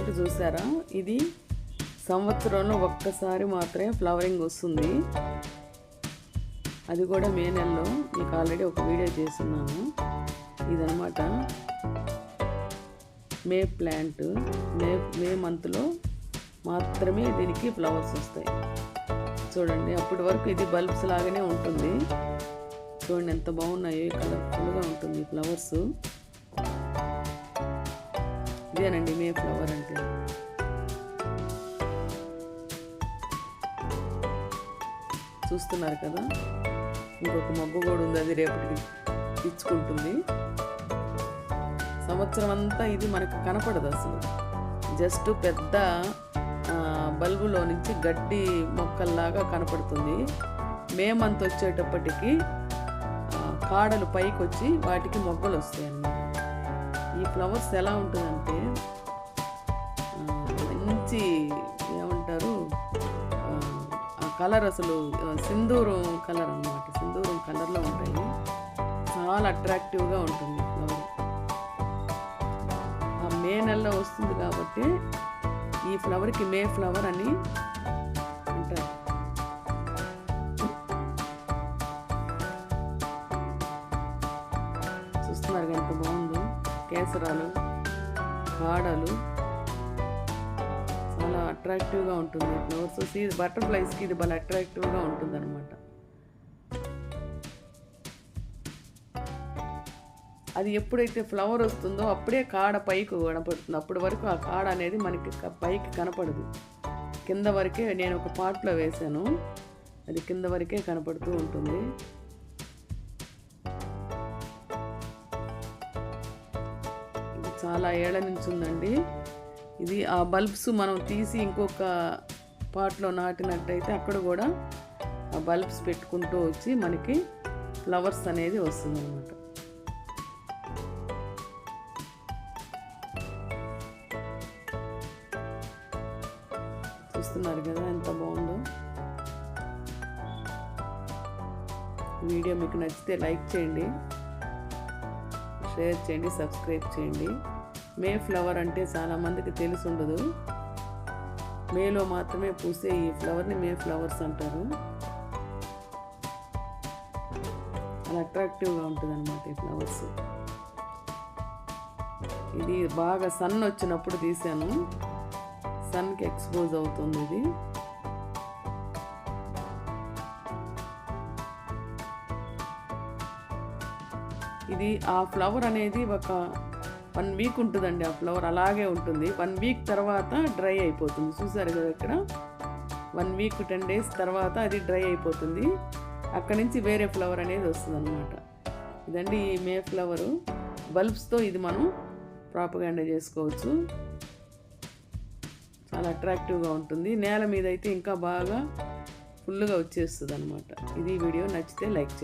Plant చూసారా, ఇది సంవత్సరంలో ఒక్కసారి మాత్రమే ఫ్లవరింగ్ వస్తుంది. అది కూడా మే నెలలో. మీకు ఆల్రెడీ ఒక వీడియో చేస్తున్నాను. ఇదనమాట మే ప్లాంట్. మే మంత్లో మాత్రమే దీనికి ఫ్లవర్స్ వస్తాయి. చూడండి, అప్పటి వరకు ఇది బల్బ్స్ లాగానే ఉంటుంది. చూడండి ఎంత బాగున్నాయో, కలర్ఫుల్గా ఉంటుంది ఫ్లవర్స్. ఇదేనండి మే ఫ్లవర్ అంటే. చూస్తున్నారు కదా, ఇంకొక మగ్గు కూడా ఉంది, అది రేపటికి ఇచ్చుకుంటుంది. సంవత్సరం అంతా ఇది మనకు కనపడదు అసలు. జస్ట్ పెద్ద బల్బులో నుంచి గడ్డి మొక్కల్లాగా కనపడుతుంది. మే మంత్ వచ్చేటప్పటికి కాడలు పైకి వచ్చి వాటికి మొగ్గలు వస్తాయి అన్నమాట. ఈ ఫ్లవర్స్ ఎలా ఉంటుందంటే మంచి ఏమంటారు, ఆ కలర్ అసలు సింధూరం కలర్ అన్నమాట. సింధూరం కలర్లో ఉంటాయి. చాలా అట్రాక్టివ్గా ఉంటుంది ఫ్లవర్. ఆ మే నెలలో వస్తుంది కాబట్టి ఈ ఫ్లవర్కి మే ఫ్లవర్ అని అంటారు. చూస్తున్నారు ఎంత బాగుందో, కేసరాలు, కాడలు, చాలా అట్రాక్టివ్గా ఉంటుంది ఫ్లవర్స్. బటర్ఫ్లైస్కి ఇది బాగా అట్రాక్టివ్గా ఉంటుంది అనమాట. అది ఎప్పుడైతే ఫ్లవర్ వస్తుందో అప్పుడే కాడ పైకి కనపడుతుంది. అప్పటి వరకు ఆ కాడ అనేది మనకి పైకి కనపడదు. కింద వరకే నేను ఒక పాట్లో వేసాను, అది కింద వరకే కనపడుతూ ఉంటుంది. ఇది చాలా ఏళ్ల నుంచి ఉందండి. ఇది ఆ బల్బ్స్ మనం తీసి ఇంకొక పాట్లో నాటినట్టయితే అక్కడ కూడా ఆ బల్బ్స్ పెట్టుకుంటూ వచ్చి మనకి ఫ్లవర్స్ అనేది వస్తుంది అన్నమాట. చూస్తున్నారు కదా ఎంత బాగుందో. వీడియో మీకు నచ్చితే లైక్ చేయండి, షేర్ చేయండి, సబ్స్క్రైబ్ చేయండి. మే ఫ్లవర్ అంటే చాలామందికి తెలిసి ఉండదు. మేలో మాత్రమే పూసే ఈ ఫ్లవర్ని మే ఫ్లవర్స్ అంటారు. చాలా అట్రాక్టివ్గా ఉంటుంది అన్నమాట ఈ ఫ్లవర్స్. ఇది బాగా సన్ వచ్చినప్పుడు తీసాను. సన్కి ఎక్స్పోజ్ అవుతుంది ఇది. ఇది ఆ ఫ్లవర్ అనేది ఒక 1 వీక్ ఉంటుందండి. ఆ ఫ్లవర్ అలాగే ఉంటుంది. 1 వీక్ తర్వాత డ్రై అయిపోతుంది. చూసారు కదా ఇక్కడ, 1 వీక్ 10 డేస్ తర్వాత అది డ్రై అయిపోతుంది. అక్కడి నుంచి వేరే ఫ్లవర్ అనేది వస్తుంది అన్నమాట. ఇదండి ఈ మే ఫ్లవరు. బల్బ్స్తో ఇది మనం ప్రాపగాండా చేసుకోవచ్చు. చాలా అట్రాక్టివ్గా ఉంటుంది. నేల మీద అయితే ఇంకా బాగా ఫుల్గా వచ్చేస్తుంది అన్నమాట. ఇది వీడియో నచ్చితే లైక్ చేయండి.